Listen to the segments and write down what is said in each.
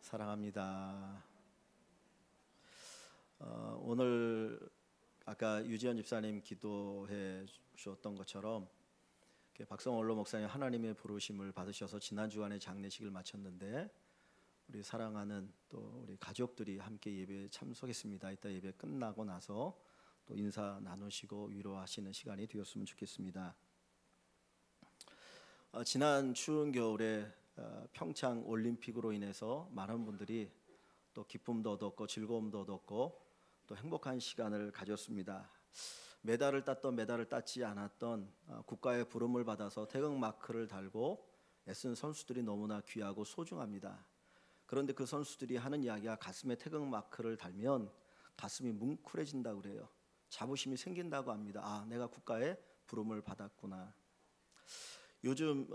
사랑합니다. 오늘 아까 유지현 집사님 기도해 주셨던 것처럼 박성원로 목사님 하나님의 부르심을 받으셔서 지난 주간에 장례식을 마쳤는데 우리 사랑하는 또 우리 가족들이 함께 예배에 참석했습니다. 이따 예배 끝나고 나서 또 인사 나누시고 위로하시는 시간이 되었으면 좋겠습니다. 지난 추운 겨울에 평창 올림픽으로 인해서 많은 분들이 또 기쁨도 얻었고 즐거움도 얻었고 또 행복한 시간을 가졌습니다. 메달을 땄던 메달을 땄지 않았던 국가의 부름을 받아서 태극 마크를 달고 애쓴 선수들이 너무나 귀하고 소중합니다. 그런데 그 선수들이 하는 이야기가 가슴에 태극 마크를 달면 가슴이 뭉클해진다고 그래요. 자부심이 생긴다고 합니다. 아, 내가 국가의 부름을 받았구나. 요즘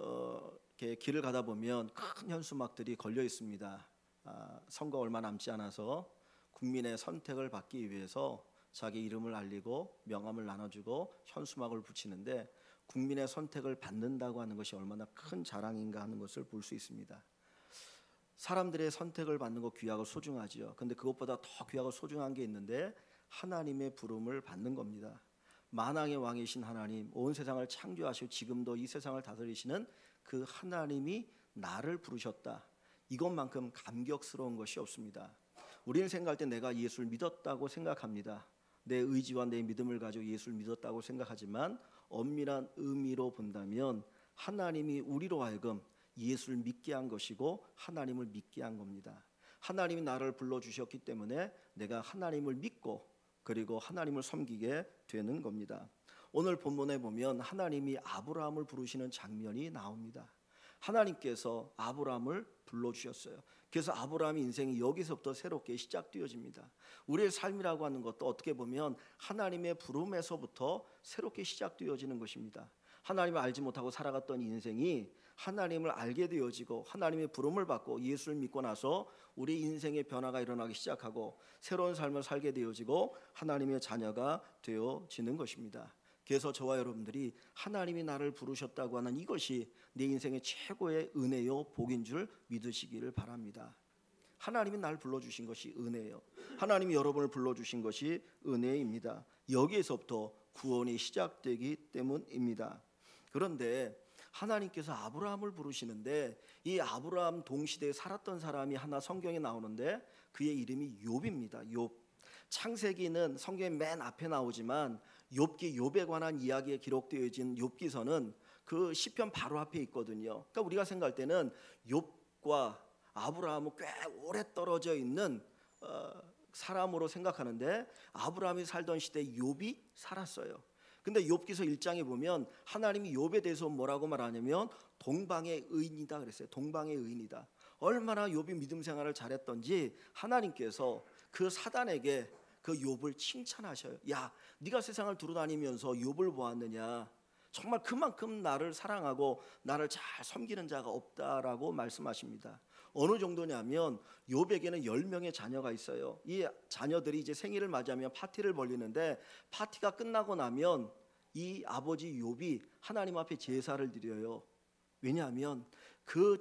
이렇게 길을 가다 보면 큰 현수막들이 걸려 있습니다. 선거 얼마 남지 않아서 국민의 선택을 받기 위해서 자기 이름을 알리고 명함을 나눠주고 현수막을 붙이는데 국민의 선택을 받는다고 하는 것이 얼마나 큰 자랑인가 하는 것을 볼 수 있습니다. 사람들의 선택을 받는 거 귀하고 소중하지요. 근데 그것보다 더 귀하고 소중한 게 있는데 하나님의 부름을 받는 겁니다. 만왕의 왕이신 하나님, 온 세상을 창조하시고 지금도 이 세상을 다스리시는 그 하나님이 나를 부르셨다. 이것만큼 감격스러운 것이 없습니다. 우리는 생각할 때 내가 예수를 믿었다고 생각합니다. 내 의지와 내 믿음을 가지고 예수를 믿었다고 생각하지만 엄밀한 의미로 본다면 하나님이 우리로 하여금 예수를 믿게 한 것이고 하나님을 믿게 한 겁니다. 하나님이 나를 불러주셨기 때문에 내가 하나님을 믿고 그리고 하나님을 섬기게 되는 겁니다. 오늘 본문에 보면 하나님이 아브라함을 부르시는 장면이 나옵니다. 하나님께서 아브라함을 불러주셨어요. 그래서 아브라함의 인생이 여기서부터 새롭게 시작되어집니다. 우리의 삶이라고 하는 것도 어떻게 보면 하나님의 부름에서부터 새롭게 시작되어지는 것입니다. 하나님을 알지 못하고 살아갔던 인생이 하나님을 알게 되어지고 하나님의 부름을 받고 예수를 믿고 나서 우리 인생의 변화가 일어나기 시작하고 새로운 삶을 살게 되어지고 하나님의 자녀가 되어지는 것입니다. 그래서 저와 여러분들이 하나님이 나를 부르셨다고 하는 이것이 내 인생의 최고의 은혜요 복인 줄 믿으시기를 바랍니다. 하나님이 날 불러주신 것이 은혜예요. 하나님이 여러분을 불러주신 것이 은혜입니다. 여기에서부터 구원이 시작되기 때문입니다. 그런데 하나님께서 아브라함을 부르시는데 이 아브라함 동시대에 살았던 사람이 하나 성경에 나오는데 그의 이름이 욥입니다. 욥. 창세기는 성경의 맨 앞에 나오지만 욥에 관한 이야기에 기록되어진 욥기서는 그 시편 바로 앞에 있거든요. 그러니까 우리가 생각할 때는 욥과 아브라함은 꽤 오래 떨어져 있는 사람으로 생각하는데 아브라함이 살던 시대에 욥이 살았어요. 근데 욥기서 1장에 보면 하나님이 욥에 대해서 뭐라고 말하냐면 동방의 의인이다 그랬어요. 동방의 의인이다. 얼마나 욥이 믿음 생활을 잘했던지 하나님께서 그 사단에게 그 욥을 칭찬하셔요. 야, 네가 세상을 두루다니면서 욥을 보았느냐? 정말 그만큼 나를 사랑하고 나를 잘 섬기는 자가 없다라고 말씀하십니다. 어느 정도냐면 욥에게는 10명의 자녀가 있어요. 이 자녀들이 이제 생일을 맞이하면 파티를 벌리는데 파티가 끝나고 나면 이 아버지 욥이 하나님 앞에 제사를 드려요. 왜냐하면 그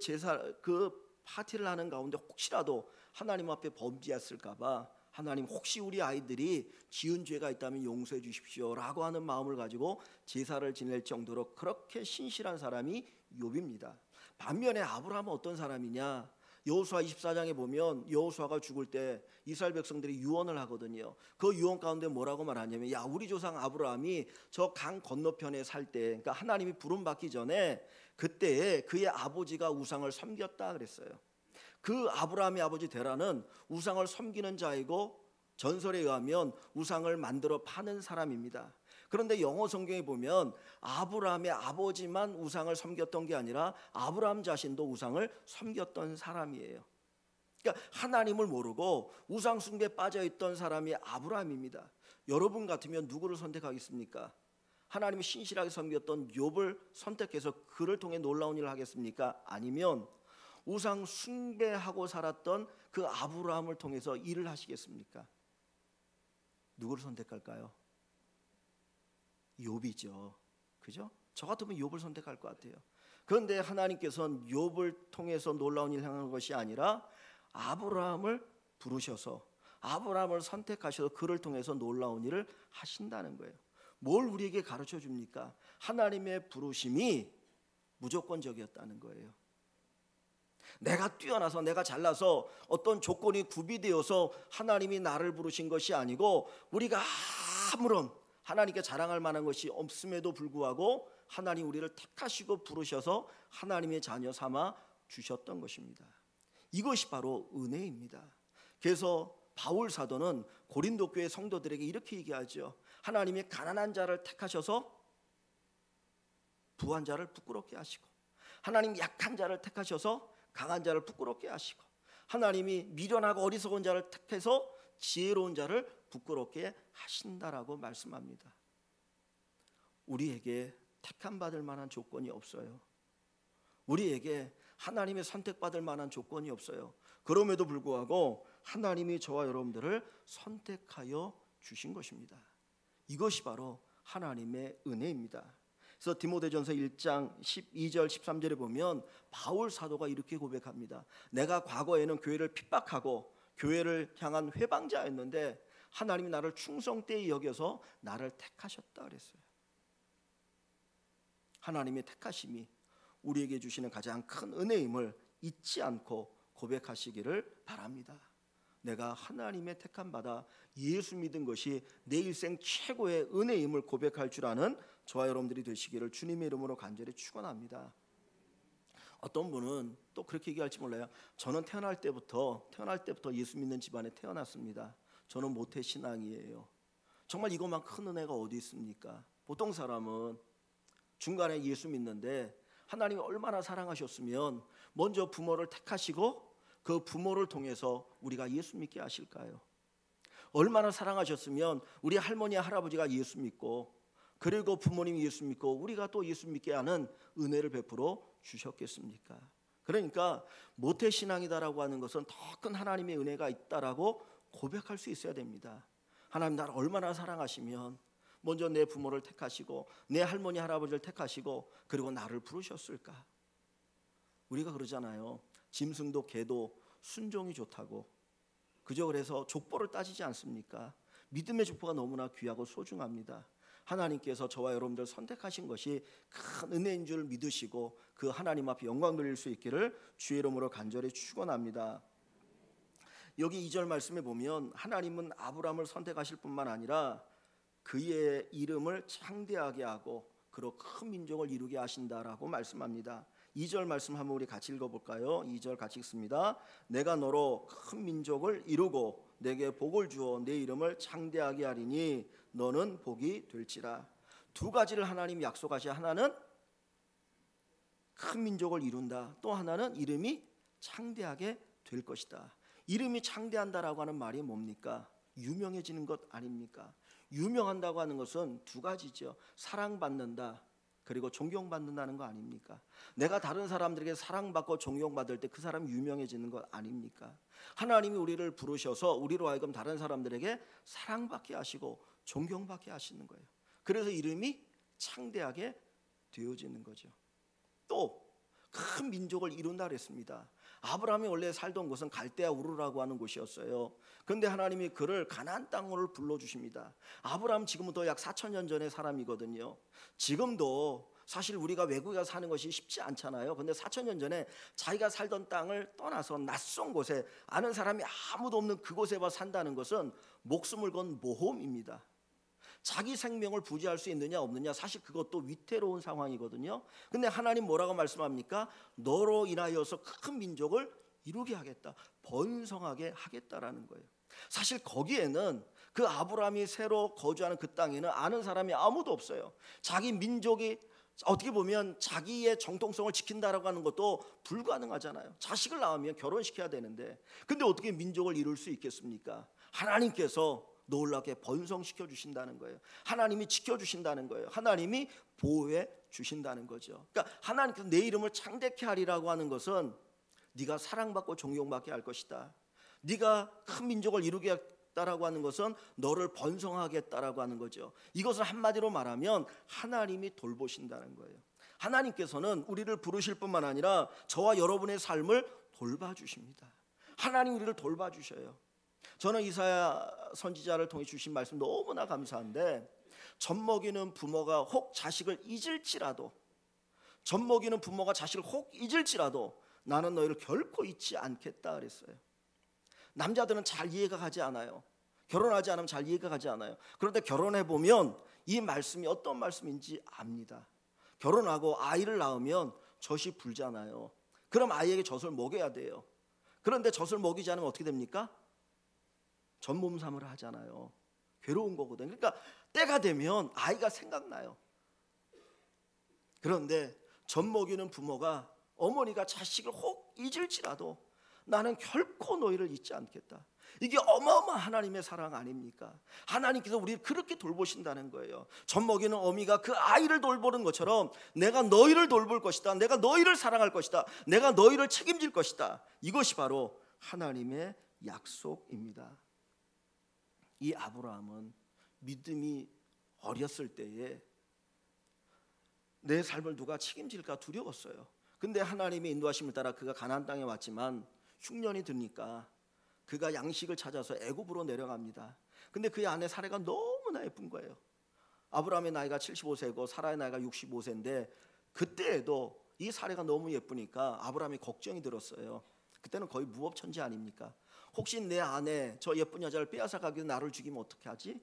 파티를 하는 가운데 혹시라도 하나님 앞에 범죄했을까 봐 하나님 혹시 우리 아이들이 지은 죄가 있다면 용서해 주십시오라고 하는 마음을 가지고 제사를 지낼 정도로 그렇게 신실한 사람이 욥입니다. 반면에 아브라함은 어떤 사람이냐? 여호수아 24장에 보면 여호수아가 죽을 때 이스라엘 백성들이 유언을 하거든요. 그 유언 가운데 뭐라고 말하냐면 야, 우리 조상 아브라함이 저 강 건너편에 살 때, 그러니까 하나님이 부름 받기 전에 그때에 그의 아버지가 우상을 섬겼다 그랬어요. 그 아브라함의 아버지 데라는 우상을 섬기는 자이고 전설에 의하면 우상을 만들어 파는 사람입니다. 그런데 영어 성경에 보면 아브라함의 아버지만 우상을 섬겼던 게 아니라 아브라함 자신도 우상을 섬겼던 사람이에요. 그러니까 하나님을 모르고 우상 숭배에 빠져있던 사람이 아브라함입니다. 여러분 같으면 누구를 선택하겠습니까? 하나님이 신실하게 섬겼던 욥을 선택해서 그를 통해 놀라운 일을 하겠습니까? 아니면 우상 숭배하고 살았던 그 아브라함을 통해서 일을 하시겠습니까? 누구를 선택할까요? 욥이죠. 그죠? 저 같으면 욥을 선택할 것 같아요. 그런데 하나님께서는 욥을 통해서 놀라운 일을 행하는 것이 아니라 아브라함을 부르셔서 아브라함을 선택하셔서 그를 통해서 놀라운 일을 하신다는 거예요. 뭘 우리에게 가르쳐 줍니까? 하나님의 부르심이 무조건적이었다는 거예요. 내가 뛰어나서 내가 잘나서 어떤 조건이 구비되어서 하나님이 나를 부르신 것이 아니고 우리가 아무런 하나님께 자랑할 만한 것이 없음에도 불구하고 하나님 우리를 택하시고 부르셔서 하나님의 자녀 삼아 주셨던 것입니다. 이것이 바로 은혜입니다. 그래서 바울 사도는 고린도 교회 성도들에게 이렇게 얘기하죠. 하나님이 가난한 자를 택하셔서 부한 자를 부끄럽게 하시고, 하나님 약한 자를 택하셔서 강한 자를 부끄럽게 하시고, 하나님이 미련하고 어리석은 자를 택해서 지혜로운 자를 부끄럽게 하신다라고 말씀합니다. 우리에게 택함 받을 만한 조건이 없어요. 우리에게 하나님의 선택받을 만한 조건이 없어요. 그럼에도 불구하고 하나님이 저와 여러분들을 선택하여 주신 것입니다. 이것이 바로 하나님의 은혜입니다. 그래서 디모데전서 1장 12절 13절에 보면 바울 사도가 이렇게 고백합니다. 내가 과거에는 교회를 핍박하고 교회를 향한 회방자였는데 하나님이 나를 충성되이 여겨서 나를 택하셨다 그랬어요. 하나님의 택하심이 우리에게 주시는 가장 큰 은혜임을 잊지 않고 고백하시기를 바랍니다. 내가 하나님의 택함 받아 예수 믿은 것이 내 일생 최고의 은혜임을 고백할 줄 아는 저와 여러분들이 되시기를 주님의 이름으로 간절히 축원합니다. 어떤 분은 또 그렇게 얘기할지 몰라요. 저는 태어날 때부터 예수 믿는 집안에 태어났습니다. 저는 모태 신앙이에요. 정말 이것만 큰 은혜가 어디 있습니까? 보통 사람은 중간에 예수 믿는데 하나님이 얼마나 사랑하셨으면 먼저 부모를 택하시고 그 부모를 통해서 우리가 예수 믿게 하실까요? 얼마나 사랑하셨으면 우리 할머니 할아버지가 예수 믿고 그리고 부모님이 예수 믿고 우리가 또 예수 믿게 하는 은혜를 베풀어 주셨겠습니까? 그러니까 모태신앙이다라고 하는 것은 더 큰 하나님의 은혜가 있다라고 고백할 수 있어야 됩니다. 하나님 나를 얼마나 사랑하시면 먼저 내 부모를 택하시고 내 할머니 할아버지를 택하시고 그리고 나를 부르셨을까? 우리가 그러잖아요. 짐승도 개도 순종이 좋다고. 그저 그래서 족보를 따지지 않습니까? 믿음의 족보가 너무나 귀하고 소중합니다. 하나님께서 저와 여러분들 선택하신 것이 큰 은혜인 줄 믿으시고 그 하나님 앞에 영광 돌릴 수 있기를 주의 이름으로 간절히 축원합니다. 여기 2절 말씀에 보면 하나님은 아브라함을 선택하실 뿐만 아니라 그의 이름을 창대하게 하고 그로 큰 민족을 이루게 하신다라고 말씀합니다. 2절 말씀 한번 우리 같이 읽어볼까요? 2절 같이 읽습니다. 내가 너로 큰 민족을 이루고 내게 복을 주어 내 이름을 창대하게 하리니 너는 복이 될지라. 두 가지를 하나님 약속하시. 하나는 큰 민족을 이룬다. 또 하나는 이름이 창대하게 될 것이다. 이름이 창대한다라고 하는 말이 뭡니까? 유명해지는 것 아닙니까? 유명한다고 하는 것은 두 가지죠. 사랑받는다 그리고 존경받는다는 거 아닙니까? 내가 다른 사람들에게 사랑받고 존경받을 때 그 사람이 유명해지는 것 아닙니까? 하나님이 우리를 부르셔서 우리로 하여금 다른 사람들에게 사랑받게 하시고 존경받게 하시는 거예요. 그래서 이름이 창대하게 되어지는 거죠. 또 큰 민족을 이룬다 그랬습니다. 아브라함이 원래 살던 곳은 갈대아 우르라고 하는 곳이었어요. 그런데 하나님이 그를 가나안 땅으로 불러주십니다. 아브라함 지금부터 약 4,000년 전의 사람이거든요. 지금도 사실 우리가 외국에 사는 것이 쉽지 않잖아요. 그런데 4,000년 전에 자기가 살던 땅을 떠나서 낯선 곳에 아는 사람이 아무도 없는 그곳에 산다는 것은 목숨을 건 모험입니다. 자기 생명을 부지할 수 있느냐 없느냐 사실 그것도 위태로운 상황이거든요. 근데 하나님 뭐라고 말씀합니까? 너로 인하여서 큰 민족을 이루게 하겠다, 번성하게 하겠다라는 거예요. 사실 거기에는 그 아브라함이 새로 거주하는 그 땅에는 아는 사람이 아무도 없어요. 자기 민족이 어떻게 보면 자기의 정통성을 지킨다라고 하는 것도 불가능하잖아요. 자식을 낳으면 결혼시켜야 되는데 근데 어떻게 민족을 이룰 수 있겠습니까? 하나님께서 놀랍게 번성시켜 주신다는 거예요. 하나님이 지켜주신다는 거예요. 하나님이 보호해 주신다는 거죠. 그러니까 하나님께서 내 이름을 창대케 하리라고 하는 것은 네가 사랑받고 존경받게 할 것이다. 네가 큰 민족을 이루게 하겠다라고 하는 것은 너를 번성하겠다라고 하는 거죠. 이것을 한마디로 말하면 하나님이 돌보신다는 거예요. 하나님께서는 우리를 부르실 뿐만 아니라 저와 여러분의 삶을 돌봐주십니다. 하나님 우리를 돌봐주셔요. 저는 이사야 선지자를 통해 주신 말씀 너무나 감사한데, 젖먹이는 부모가 혹 자식을 잊을지라도, 젖먹이는 부모가 자식을 혹 잊을지라도 나는 너희를 결코 잊지 않겠다 그랬어요. 남자들은 잘 이해가 가지 않아요. 결혼하지 않으면 잘 이해가 가지 않아요. 그런데 결혼해 보면 이 말씀이 어떤 말씀인지 압니다. 결혼하고 아이를 낳으면 젖이 불잖아요. 그럼 아이에게 젖을 먹여야 돼요. 그런데 젖을 먹이지 않으면 어떻게 됩니까? 전몸삼을 하잖아요. 괴로운 거거든요. 그러니까 때가 되면 아이가 생각나요. 그런데 젖 먹이는 부모가, 어머니가 자식을 혹 잊을지라도 나는 결코 너희를 잊지 않겠다. 이게 어마어마한 하나님의 사랑 아닙니까? 하나님께서 우리를 그렇게 돌보신다는 거예요. 젖 먹이는 어미가 그 아이를 돌보는 것처럼 내가 너희를 돌볼 것이다. 내가 너희를 사랑할 것이다. 내가 너희를 책임질 것이다. 이것이 바로 하나님의 약속입니다. 이 아브라함은 믿음이 어렸을 때에 내 삶을 누가 책임질까 두려웠어요. 근데 하나님의 인도하심을 따라 그가 가나안 땅에 왔지만 흉년이 드니까 그가 양식을 찾아서 애굽으로 내려갑니다. 근데 그의 아내 사레가 너무나 예쁜 거예요. 아브라함의 나이가 75세고 사라의 나이가 65세인데 그때에도 이 사레가 너무 예쁘니까 아브라함이 걱정이 들었어요. 그때는 거의 무법천지 아닙니까? 혹시 내 아내 저 예쁜 여자를 빼앗아 가기로 나를 죽이면 어떻게 하지?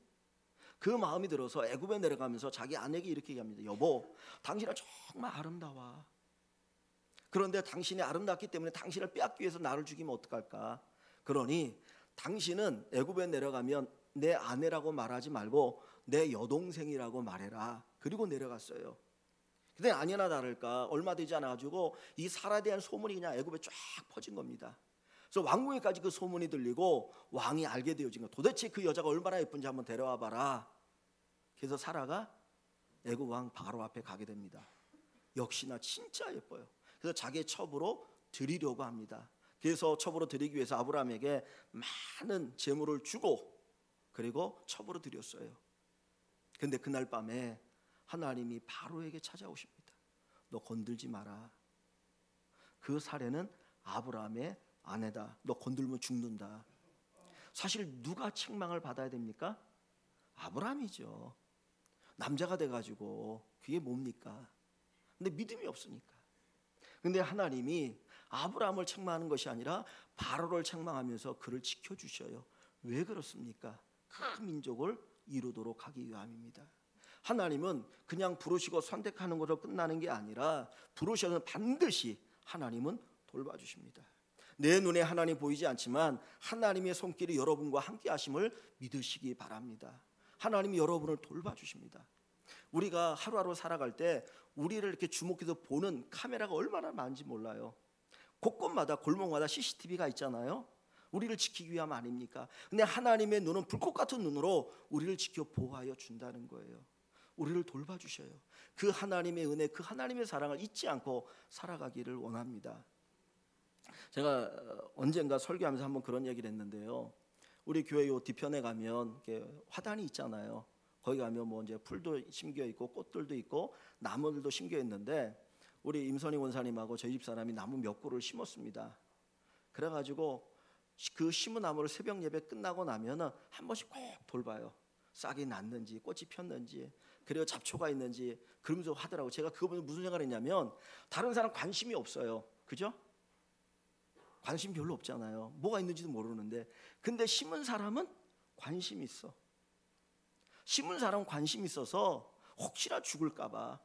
그 마음이 들어서 애굽에 내려가면서 자기 아내에게 이렇게 얘기합니다. 여보, 당신은 정말 아름다워. 그런데 당신이 아름답기 때문에 당신을 빼앗기 위해서 나를 죽이면 어떡할까? 그러니 당신은 애굽에 내려가면 내 아내라고 말하지 말고 내 여동생이라고 말해라. 그리고 내려갔어요. 근데 아니나 다를까 얼마 되지 않아가지고 이 사라에 대한 소문이 그냥 애굽에 쫙 퍼진 겁니다. 그래서 왕궁에까지 그 소문이 들리고 왕이 알게 되어진 거예요. 도대체 그 여자가 얼마나 예쁜지 한번 데려와 봐라. 그래서 사라가 애굽 왕 바로 앞에 가게 됩니다. 역시나 진짜 예뻐요. 그래서 자기의 첩으로 드리려고 합니다. 그래서 첩으로 드리기 위해서 아브라함에게 많은 재물을 주고 그리고 첩으로 드렸어요. 그런데 그날 밤에 하나님이 바로에게 찾아오십니다. 너 건들지 마라. 그 사례는 아브라함의 아내다. 너 건들면 죽는다. 사실 누가 책망을 받아야 됩니까? 아브라함이죠. 남자가 돼가지고 그게 뭡니까? 근데 믿음이 없으니까. 근데 하나님이 아브라함을 책망하는 것이 아니라 바로를 책망하면서 그를 지켜주셔요. 왜 그렇습니까? 큰 민족을 이루도록 하기 위함입니다. 하나님은 그냥 부르시고 선택하는 것으로 끝나는 게 아니라 부르셔서 반드시 하나님은 돌봐주십니다. 내 눈에 하나님 보이지 않지만 하나님의 손길이 여러분과 함께 하심을 믿으시기 바랍니다. 하나님이 여러분을 돌봐주십니다. 우리가 하루하루 살아갈 때 우리를 이렇게 주목해서 보는 카메라가 얼마나 많은지 몰라요. 곳곳마다 골목마다 CCTV가 있잖아요. 우리를 지키기 위함 아닙니까? 근데 하나님의 눈은 불꽃 같은 눈으로 우리를 지켜 보호하여 준다는 거예요. 우리를 돌봐주셔요. 그 하나님의 은혜, 그 하나님의 사랑을 잊지 않고 살아가기를 원합니다. 제가 언젠가 설교하면서 한번 그런 얘기를 했는데요. 우리 교회 요 뒤편에 가면 이렇게 화단이 있잖아요. 거기 가면 뭐 이제 풀도 심겨 있고 꽃들도 있고 나무들도 심겨 있는데 우리 임선희 원사님하고 저희 집 사람이 나무 몇 그루를 심었습니다. 그래가지고 그 심은 나무를 새벽 예배 끝나고 나면은 한 번씩 꼭 돌봐요. 싹이 났는지 꽃이 폈는지 그리고 잡초가 있는지 그러면서 하더라고. 제가 그거 보면서 무슨 생각을 했냐면 다른 사람 관심이 없어요. 그죠? 관심 별로 없잖아요. 뭐가 있는지도 모르는데 근데 심은 사람은 관심이 있어. 심은 사람은 관심이 있어서 혹시나 죽을까 봐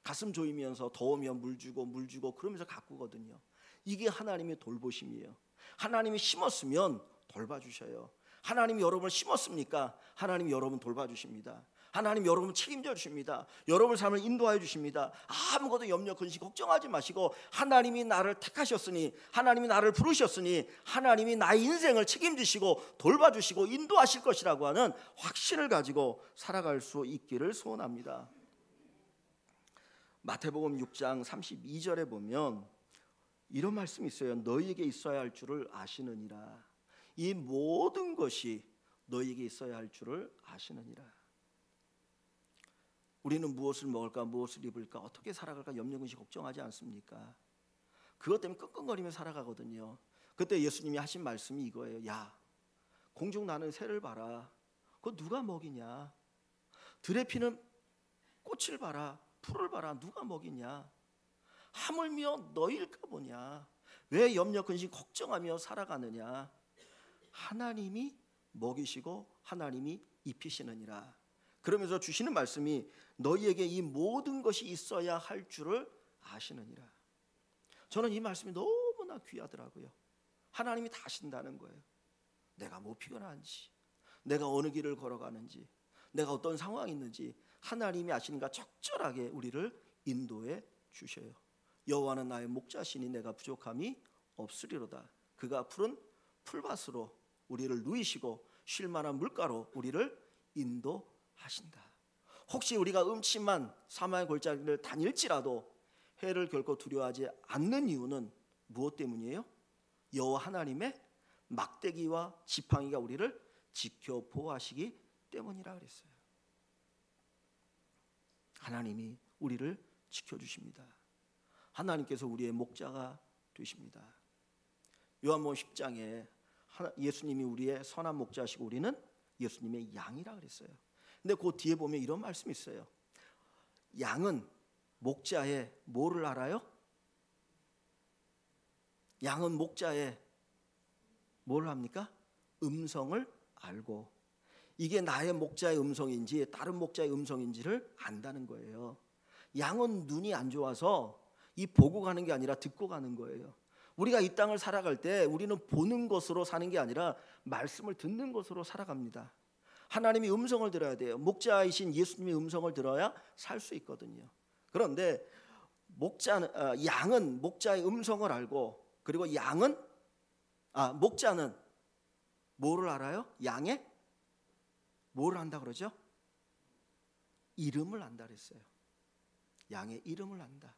가슴 조이면서 더우면 물 주고 그러면서 가꾸거든요. 이게 하나님의 돌보심이에요. 하나님이 심었으면 돌봐주셔요. 하나님이 여러분을 심었습니까? 하나님이 여러분 돌봐주십니다. 하나님 여러분 책임져 주십니다. 여러분 삶을 인도하여 주십니다. 아무것도 염려 근심 걱정하지 마시고 하나님이 나를 택하셨으니 하나님이 나를 부르셨으니 하나님이 나의 인생을 책임지시고 돌봐주시고 인도하실 것이라고 하는 확신을 가지고 살아갈 수 있기를 소원합니다. 마태복음 6장 32절에 보면 이런 말씀이 있어요. 너희에게 있어야 할 줄을 아시느니라. 이 모든 것이 너희에게 있어야 할 줄을 아시느니라. 우리는 무엇을 먹을까 무엇을 입을까 어떻게 살아갈까 염려근심 걱정하지 않습니까? 그것 때문에 끙끙거리며 살아가거든요. 그때 예수님이 하신 말씀이 이거예요. 야, 공중 나는 새를 봐라. 그거 누가 먹이냐? 들에 피는 꽃을 봐라. 풀을 봐라. 누가 먹이냐? 하물며 너일까 보냐? 왜 염려 근심 걱정하며 살아가느냐? 하나님이 먹이시고 하나님이 입히시느니라. 그러면서 주시는 말씀이 너희에게 이 모든 것이 있어야 할 줄을 아시느니라. 저는 이 말씀이 너무나 귀하더라고요. 하나님이 다 아신다는 거예요. 내가 뭐 피곤한지, 내가 어느 길을 걸어가는지, 내가 어떤 상황이 있는지 하나님이 아시니까 적절하게 우리를 인도해 주셔요. 여호와는 나의 목자시니 내가 부족함이 없으리로다. 그가 푸른 풀밭으로 우리를 누이시고 쉴 만한 물가로 우리를 인도하신다. 혹시 우리가 음침한 사망의 골짜기를 다닐지라도 해를 결코 두려워하지 않는 이유는 무엇 때문이에요? 여호와 하나님의 막대기와 지팡이가 우리를 지켜 보호하시기 때문이라 그랬어요. 하나님이 우리를 지켜주십니다. 하나님께서 우리의 목자가 되십니다. 요한복음 10장에 예수님이 우리의 선한 목자시고 우리는 예수님의 양이라 그랬어요. 근데 그 뒤에 보면 이런 말씀이 있어요. 양은 목자의 뭐를 알아요? 양은 목자의 뭘 합니까? 음성을 알고, 이게 나의 목자의 음성인지 다른 목자의 음성인지를 안다는 거예요. 양은 눈이 안 좋아서 이 보고 가는 게 아니라 듣고 가는 거예요. 우리가 이 땅을 살아갈 때 우리는 보는 것으로 사는 게 아니라 말씀을 듣는 것으로 살아갑니다. 하나님이 음성을 들어야 돼요. 목자이신 예수님의 음성을 들어야 살 수 있거든요. 그런데 양은 목자의 음성을 알고, 그리고 목자는 뭐를 알아요? 양의 뭐를 안다 그러죠? 이름을 안다 그랬어요. 양의 이름을 안다.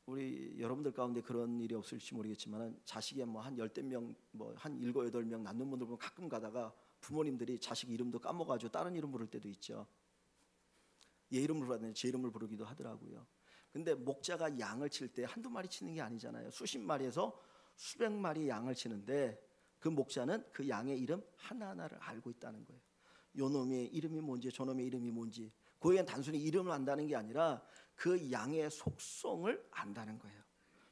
우리 여러분들 가운데 그런 일이 없을지 모르겠지만 자식이 한 10명, 한 7, 8명 낳는 분들 보면 가끔 가다가 부모님들이 자식 이름도 까먹어가지고 다른 이름 부를 때도 있죠. 얘 이름을 부르는데 제 이름을 부르기도 하더라고요. 근데 목자가 양을 칠 때 한두 마리 치는 게 아니잖아요. 수십 마리에서 수백 마리 양을 치는데 그 목자는 그 양의 이름 하나하나를 알고 있다는 거예요. 요 놈의 이름이 뭔지 저 놈의 이름이 뭔지, 거기엔 단순히 이름을 안다는 게 아니라 그 양의 속성을 안다는 거예요.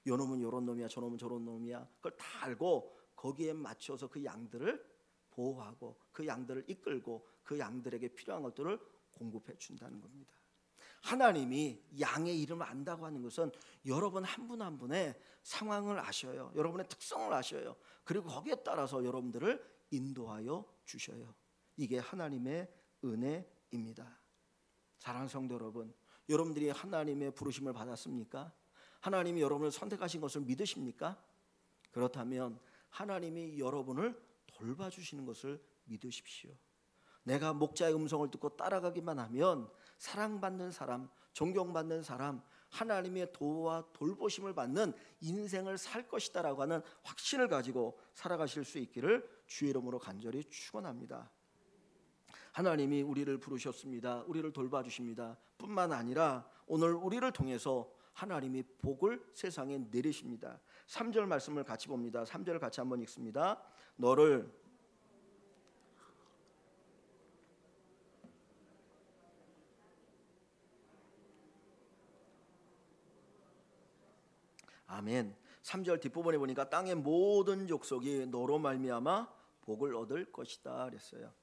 요 놈은 요런 놈이야, 저 놈은 저런 놈이야. 그걸 다 알고 거기에 맞춰서 그 양들을 보호하고 그 양들을 이끌고 그 양들에게 필요한 것들을 공급해 준다는 겁니다. 하나님이 양의 이름을 안다고 하는 것은 여러분 한 분 한 분의 상황을 아셔요. 여러분의 특성을 아셔요. 그리고 거기에 따라서 여러분들을 인도하여 주셔요. 이게 하나님의 은혜입니다. 사랑하는 성도 여러분, 여러분들이 하나님의 부르심을 받았습니까? 하나님이 여러분을 선택하신 것을 믿으십니까? 그렇다면 하나님이 여러분을 돌봐주시는 것을 믿으십시오. 내가 목자의 음성을 듣고 따라가기만 하면 사랑받는 사람, 존경받는 사람, 하나님의 도와 돌보심을 받는 인생을 살 것이다라고 하는 확신을 가지고 살아가실 수 있기를 주의 이름으로 간절히 축원합니다. 하나님이 우리를 부르셨습니다. 우리를 돌봐주십니다. 뿐만 아니라 오늘 우리를 통해서 하나님이 복을 세상에 내리십니다. 3절 말씀을 같이 봅니다. 3절 같이 한번 읽습니다. 너를 아멘. 3절 뒷부분에 보니까 땅의 모든 족속이 너로 말미암아 복을 얻을 것이다 그랬어요.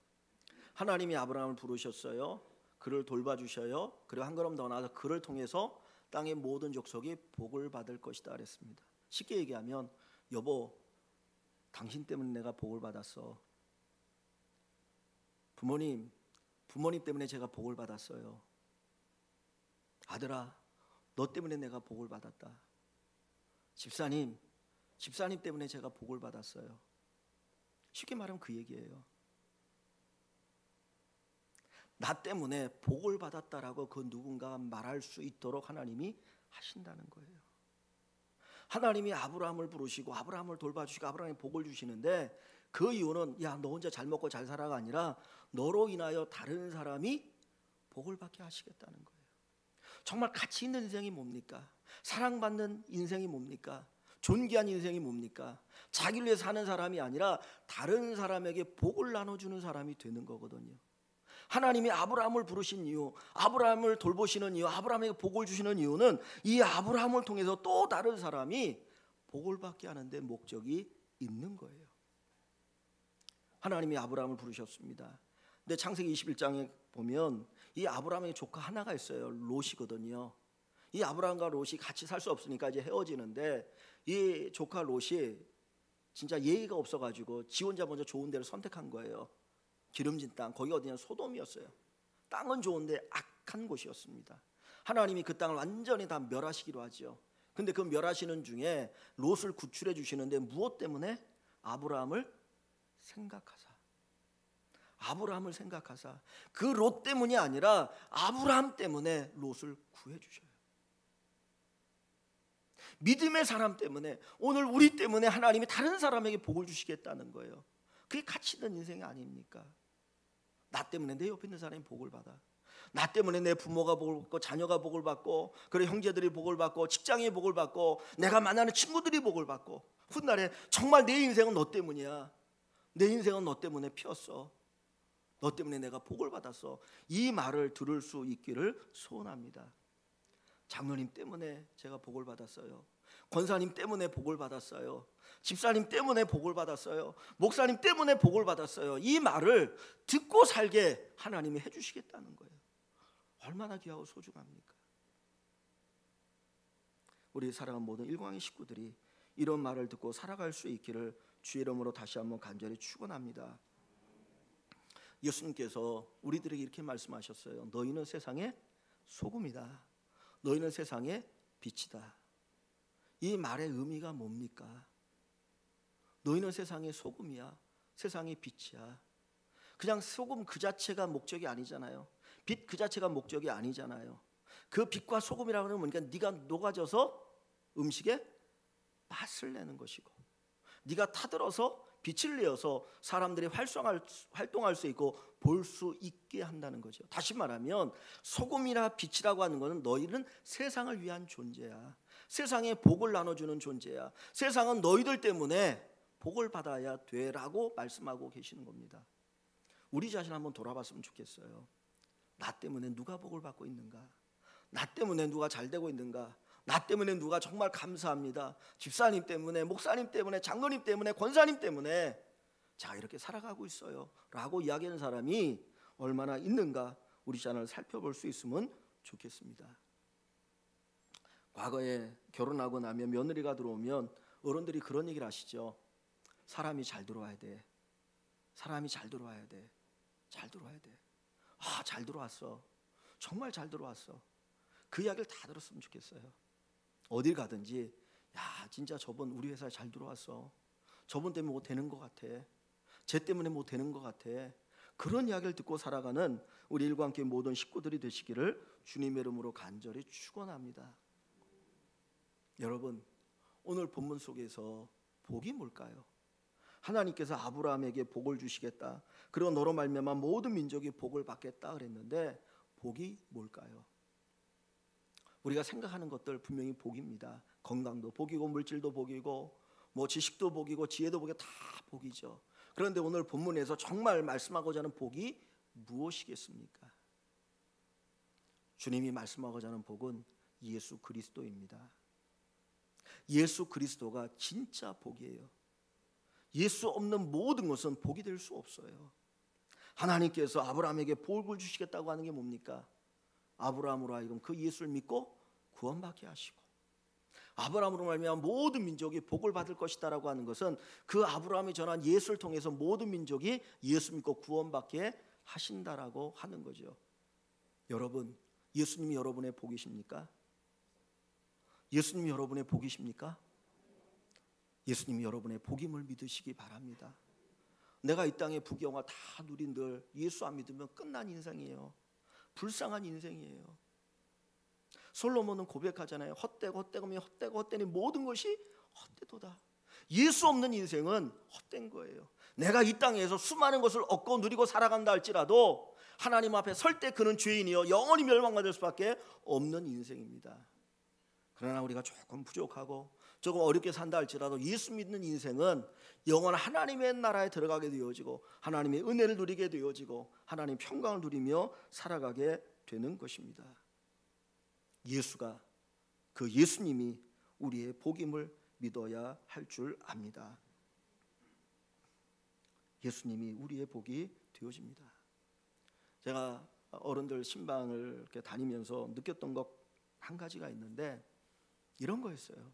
하나님이 아브라함을 부르셨어요. 그를 돌봐주셔요. 그리고 한 걸음 더 나아서 그를 통해서 땅의 모든 족속이 복을 받을 것이다 그랬습니다. 쉽게 얘기하면 여보, 당신 때문에 내가 복을 받았어. 부모님 때문에 제가 복을 받았어요. 아들아, 너 때문에 내가 복을 받았다. 집사님 때문에 제가 복을 받았어요. 쉽게 말하면 그 얘기예요. 나 때문에 복을 받았다라고 그 누군가가 말할 수 있도록 하나님이 하신다는 거예요. 하나님이 아브라함을 부르시고 아브라함을 돌봐주시고 아브라함에 복을 주시는데 그 이유는 야, 너 혼자 잘 먹고 잘 살아가 아니라 너로 인하여 다른 사람이 복을 받게 하시겠다는 거예요. 정말 가치 있는 인생이 뭡니까? 사랑받는 인생이 뭡니까? 존귀한 인생이 뭡니까? 자기를 위해 사는 사람이 아니라 다른 사람에게 복을 나눠주는 사람이 되는 거거든요. 하나님이 아브라함을 부르신 이유, 아브라함을 돌보시는 이유, 아브라함에게 복을 주시는 이유는 이 아브라함을 통해서 또 다른 사람이 복을 받게 하는데 목적이 있는 거예요. 하나님이 아브라함을 부르셨습니다. 근데 창세기 21장에 보면 이 아브라함의 조카 하나가 있어요. 롯이거든요. 이 아브라함과 롯이 같이 살 수 없으니까 이제 헤어지는데 이 조카 롯이 진짜 예의가 없어가지고 지 혼자 먼저 좋은 데를 선택한 거예요. 기름진 땅, 거기 어디냐? 소돔이었어요. 땅은 좋은데 악한 곳이었습니다. 하나님이 그 땅을 완전히 다 멸하시기로 하죠. 근데 그 멸하시는 중에 롯을 구출해 주시는데 무엇 때문에? 아브라함을 생각하사 그 롯 때문이 아니라 아브라함 때문에 롯을 구해 주셔요. 믿음의 사람 때문에, 오늘 우리 때문에 하나님이 다른 사람에게 복을 주시겠다는 거예요. 그게 가치 있는 인생이 아닙니까? 나 때문에 내 옆에 있는 사람이 복을 받아. 나 때문에 내 부모가 복을 받고, 자녀가 복을 받고, 그래 형제들이 복을 받고, 직장이 복을 받고, 내가 만나는 친구들이 복을 받고. 훗날에 정말 내 인생은 너 때문이야. 내 인생은 너 때문에 피었어. 너 때문에 내가 복을 받았어. 이 말을 들을 수 있기를 소원합니다. 장로님 때문에 제가 복을 받았어요. 권사님 때문에 복을 받았어요. 집사님 때문에 복을 받았어요. 목사님 때문에 복을 받았어요. 이 말을 듣고 살게 하나님이 해주시겠다는 거예요. 얼마나 귀하고 소중합니까? 우리 사랑하는 모든 일광의 식구들이 이런 말을 듣고 살아갈 수 있기를 주의 이름으로 다시 한번 간절히 축원합니다. 예수님께서 우리들에게 이렇게 말씀하셨어요. 너희는 세상의 소금이다. 너희는 세상의 빛이다. 이 말의 의미가 뭡니까? 너희는 세상의 소금이야. 세상의 빛이야. 그냥 소금 그 자체가 목적이 아니잖아요. 빛 그 자체가 목적이 아니잖아요. 그 빛과 소금이라고 하면 뭐니까 네가 녹아져서 음식에 맛을 내는 것이고, 네가 타들어서 빛을 내어서 사람들이 활동할 수 있고 볼 수 있게 한다는 거죠. 다시 말하면 소금이나 빛이라고 하는 것은 너희는 세상을 위한 존재야. 세상에 복을 나눠주는 존재야. 세상은 너희들 때문에 복을 받아야 돼라고 말씀하고 계시는 겁니다. 우리 자신 한번 돌아봤으면 좋겠어요. 나 때문에 누가 복을 받고 있는가? 나 때문에 누가 잘 되고 있는가? 나 때문에 누가 정말 감사합니다. 집사님 때문에, 목사님 때문에, 장로님 때문에, 권사님 때문에 자 이렇게 살아가고 있어요 라고 이야기하는 사람이 얼마나 있는가 우리 자신을 살펴볼 수 있으면 좋겠습니다. 과거에 결혼하고 나면 며느리가 들어오면 어른들이 그런 얘기를 하시죠. 사람이 잘 들어와야 돼. 사람이 잘 들어와야 돼. 잘 들어와야 돼. 아, 잘 들어왔어. 정말 잘 들어왔어. 그 이야기를 다 들었으면 좋겠어요. 어딜 가든지 야 진짜 저분 우리 회사에 잘 들어왔어. 저분 때문에 뭐 되는 것 같아. 쟤 때문에 뭐 되는 것 같아. 그런 이야기를 듣고 살아가는 우리 일광교회 모든 식구들이 되시기를 주님의 이름으로 간절히 축원합니다. 여러분, 오늘 본문 속에서 복이 뭘까요? 하나님께서 아브라함에게 복을 주시겠다. 그리고 너로 말미암아 모든 민족이 복을 받겠다 그랬는데 복이 뭘까요? 우리가 생각하는 것들 분명히 복입니다. 건강도 복이고 물질도 복이고 뭐 지식도 복이고 지혜도 복이고 다 복이죠. 그런데 오늘 본문에서 정말 말씀하고자 하는 복이 무엇이겠습니까? 주님이 말씀하고자 하는 복은 예수 그리스도입니다. 예수 그리스도가 진짜 복이에요. 예수 없는 모든 것은 복이 될 수 없어요. 하나님께서 아브라함에게 복을 주시겠다고 하는 게 뭡니까? 아브라함으로 하여금 그 예수를 믿고 구원받게 하시고, 아브라함으로 말미암아 모든 민족이 복을 받을 것이다라고 하는 것은 그 아브라함이 전한 예수를 통해서 모든 민족이 예수 믿고 구원받게 하신다라고 하는 거죠. 여러분, 예수님이 여러분의 복이십니까? 예수님이 여러분의 복이십니까? 예수님이 여러분의 복임을 믿으시기 바랍니다. 내가 이 땅의 부귀영화 다 누린들 예수 안 믿으면 끝난 인생이에요. 불쌍한 인생이에요. 솔로몬은 고백하잖아요. 헛되니 모든 것이 헛되도다. 예수 없는 인생은 헛된 거예요. 내가 이 땅에서 수많은 것을 얻고 누리고 살아간다 할지라도 하나님 앞에 설 때 그는 죄인이요 영원히 멸망받을 수밖에 없는 인생입니다. 그러나 우리가 조금 부족하고 조금 어렵게 산다 할지라도 예수 믿는 인생은 영원한 하나님의 나라에 들어가게 되어지고 하나님의 은혜를 누리게 되어지고 하나님의 평강을 누리며 살아가게 되는 것입니다. 예수가, 그 예수님이 우리의 복임을 믿어야 할 줄 압니다. 예수님이 우리의 복이 되어집니다. 제가 어른들 신방을 이렇게 다니면서 느꼈던 것 한 가지가 있는데 이런 거였어요.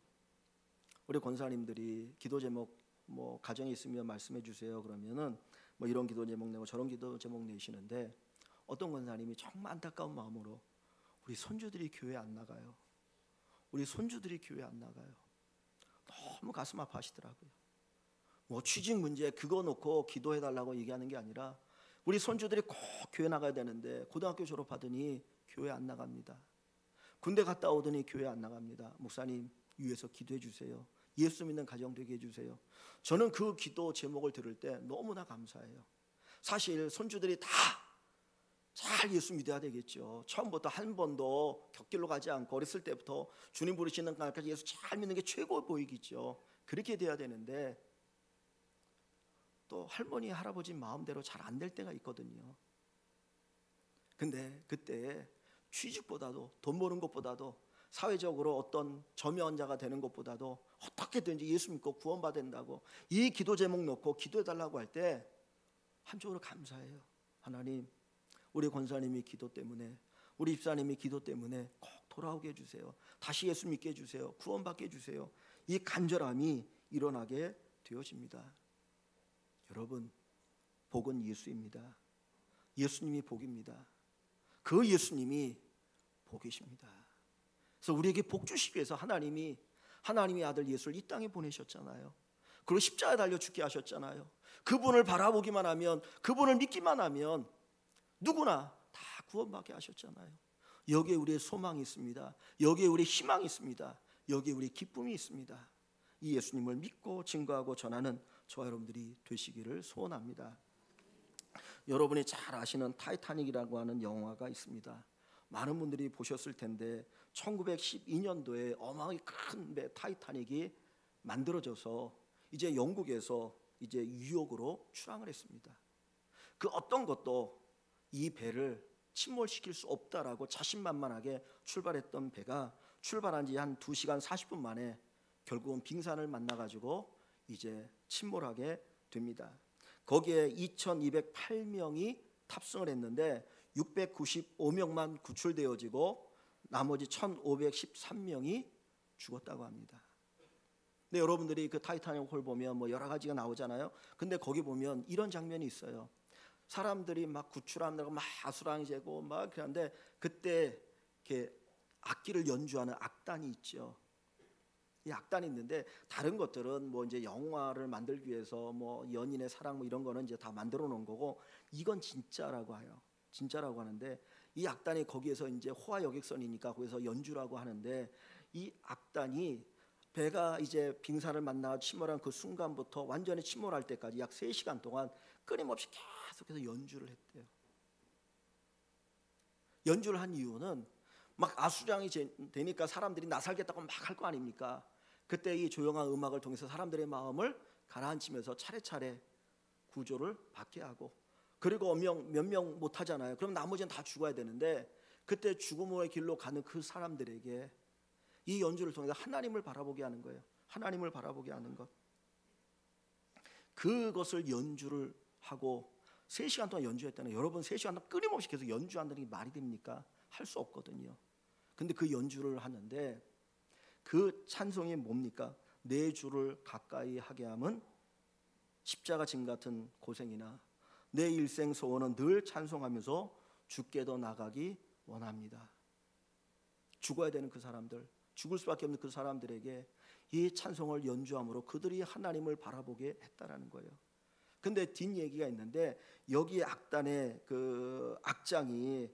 우리 권사님들이 기도 제목 뭐 가정에 있으면 말씀해 주세요 그러면은 뭐 이런 기도 제목 내고 저런 기도 제목 내시는데 어떤 권사님이 정말 안타까운 마음으로 우리 손주들이 교회 안 나가요. 우리 손주들이 교회 안 나가요. 너무 가슴 아파하시더라고요. 뭐 취직 문제 그거 놓고 기도해 달라고 얘기하는 게 아니라 우리 손주들이 꼭 교회 나가야 되는데 고등학교 졸업하더니 교회 안 나갑니다. 군대 갔다 오더니 교회 안 나갑니다. 목사님 위해서 기도해 주세요. 예수 믿는 가정 되게 해주세요. 저는 그 기도 제목을 들을 때 너무나 감사해요. 사실 손주들이 다 잘 예수 믿어야 되겠죠. 처음부터 한 번도 곁길로 가지 않고 어렸을 때부터 주님 부르시는 날까지 예수 잘 믿는 게 최고 보이겠죠. 그렇게 돼야 되는데 또 할머니 할아버지 마음대로 잘 안 될 때가 있거든요. 근데 그때 취직보다도 돈 버는 것보다도 사회적으로 어떤 점유원자가 되는 것보다도 어떻게든지 예수 믿고 구원받는다고 이 기도 제목 놓고 기도해달라고 할 때 한쪽으로 감사해요. 하나님, 우리 권사님이 기도 때문에, 우리 집사님이 기도 때문에 꼭 돌아오게 해주세요. 다시 예수 믿게 해주세요. 구원받게 해주세요. 이 간절함이 일어나게 되어집니다. 여러분, 복은 예수입니다. 예수님이 복입니다. 그 예수님이 복이십니다. 그래서 우리에게 복 주시기 위해서 하나님이 하나님의 아들 예수를 이 땅에 보내셨잖아요. 그리고 십자가에 달려 죽게 하셨잖아요. 그분을 바라보기만 하면, 그분을 믿기만 하면 누구나 다 구원받게 하셨잖아요. 여기에 우리의 소망이 있습니다. 여기에 우리의 희망이 있습니다. 여기에 우리의 기쁨이 있습니다. 이 예수님을 믿고 증거하고 전하는 저와 여러분들이 되시기를 소원합니다. 여러분이 잘 아시는 타이타닉이라고 하는 영화가 있습니다. 많은 분들이 보셨을 텐데 1912년도에 어마어마하게 큰 배 타이타닉이 만들어져서 이제 영국에서 이제 뉴욕으로 출항을 했습니다. 그 어떤 것도 이 배를 침몰시킬 수 없다라고 자신만만하게 출발했던 배가 출발한 지 한 2시간 40분 만에 결국은 빙산을 만나가지고 이제 침몰하게 됩니다. 거기에 2208명이 탑승을 했는데 695명만 구출되어지고 나머지 1513명이 죽었다고 합니다. 근데 여러분들이 그 타이타닉 홀 보면 뭐 여러 가지가 나오잖아요. 근데 거기 보면 이런 장면이 있어요. 사람들이 막 구출하느라고 막 아수라장이고 막 그런데 그때 이렇게 악기를 연주하는 악단이 있죠. 이 악단이 있는데 다른 것들은 뭐 이제 영화를 만들기 위해서 뭐 연인의 사랑 뭐 이런 거는 이제 다 만들어 놓은 거고 이건 진짜라고 해요. 진짜라고 하는데 이 악단이 거기에서 이제 호화 여객선이니까 거기서 연주라고 하는데 이 악단이 배가 이제 빙산을 만나 침몰한 그 순간부터 완전히 침몰할 때까지 약 3시간 동안 끊임없이 계속해서 연주를 했대요. 연주를 한 이유는 막 아수량이 되니까 사람들이 나살겠다고 막 할 거 아닙니까? 그때 이 조용한 음악을 통해서 사람들의 마음을 가라앉히면서 차례차례 구조를 받게 하고 그리고 몇 명 못 하잖아요. 그럼 나머지는 다 죽어야 되는데 그때 죽음의 길로 가는 그 사람들에게 이 연주를 통해서 하나님을 바라보게 하는 거예요. 하나님을 바라보게 하는 것. 그것을 연주를 하고 3시간 동안 연주했다는 여러분 3시간 동안 끊임없이 계속 연주한다는 게 말이 됩니까? 할 수 없거든요. 근데 그 연주를 하는데 그 찬송이 뭡니까? 내 주를 가까이 하게 함은 십자가 짐 같은 고생이나 내 일생 소원은 늘 찬송하면서 주께도 나가기 원합니다. 죽어야 되는 그 사람들, 죽을 수밖에 없는 그 사람들에게 이 찬송을 연주함으로 그들이 하나님을 바라보게 했다라는 거예요. 근데 뒷얘기가 있는데 여기에 악단의 그 악장이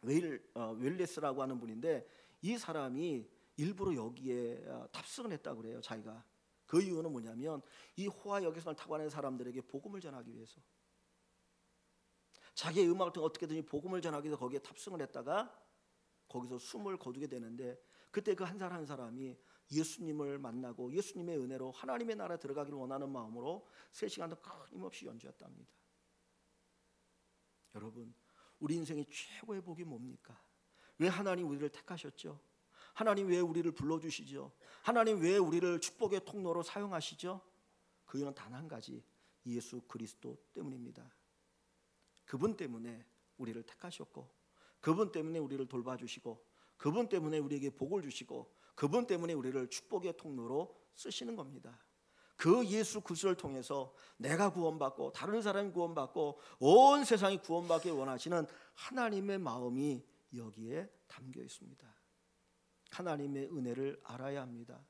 웰레스라고 하는 분인데 이 사람이 일부러 여기에 탑승을 했다고 그래요. 자기가. 그 이유는 뭐냐면 이 호화 여객선을 타고 가는 사람들에게 복음을 전하기 위해서 자기의 음악을 통해 어떻게든지 복음을 전하기 위해서 거기에 탑승을 했다가 거기서 숨을 거두게 되는데 그때 그 한 사람 한 사람이 예수님을 만나고 예수님의 은혜로 하나님의 나라에 들어가기를 원하는 마음으로 3시간도 끊임없이 연주했답니다. 여러분, 우리 인생의 최고의 복이 뭡니까? 왜 하나님 우리를 택하셨죠? 하나님 왜 우리를 불러주시죠? 하나님 왜 우리를 축복의 통로로 사용하시죠? 그 이유는 단 한 가지, 예수 그리스도 때문입니다. 그분 때문에 우리를 택하셨고, 그분 때문에 우리를 돌봐주시고, 그분 때문에 우리에게 복을 주시고, 그분 때문에 우리를 축복의 통로로 쓰시는 겁니다. 그 예수 그리스도를 통해서 내가 구원받고 다른 사람이 구원받고 온 세상이 구원받길 원하시는 하나님의 마음이 여기에 담겨 있습니다. 하나님의 은혜를 알아야 합니다.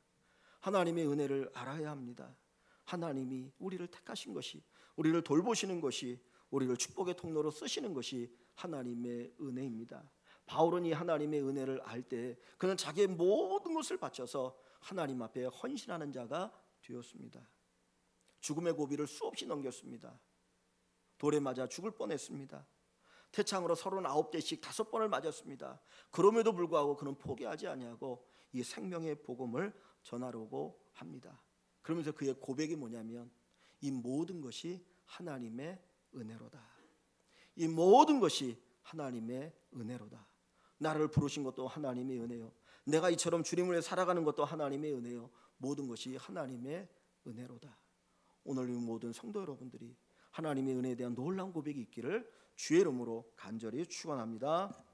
하나님의 은혜를 알아야 합니다. 하나님이 우리를 택하신 것이, 우리를 돌보시는 것이, 우리를 축복의 통로로 쓰시는 것이 하나님의 은혜입니다. 바울은 이 하나님의 은혜를 알 때 그는 자기의 모든 것을 바쳐서 하나님 앞에 헌신하는 자가 되었습니다. 죽음의 고비를 수없이 넘겼습니다. 돌에 맞아 죽을 뻔했습니다. 태창으로 39대씩 5번을 맞았습니다. 그럼에도 불구하고 그는 포기하지 아니하고 이 생명의 복음을 전하려고 합니다. 그러면서 그의 고백이 뭐냐면 이 모든 것이 하나님의 은혜로다. 이 모든 것이 하나님의 은혜로다. 나를 부르신 것도 하나님의 은혜요, 내가 이처럼 주님을 위해 살아가는 것도 하나님의 은혜요, 모든 것이 하나님의 은혜로다. 오늘 이 모든 성도 여러분들이 하나님의 은혜에 대한 놀라운 고백이 있기를 주의 이름으로 간절히 축원합니다.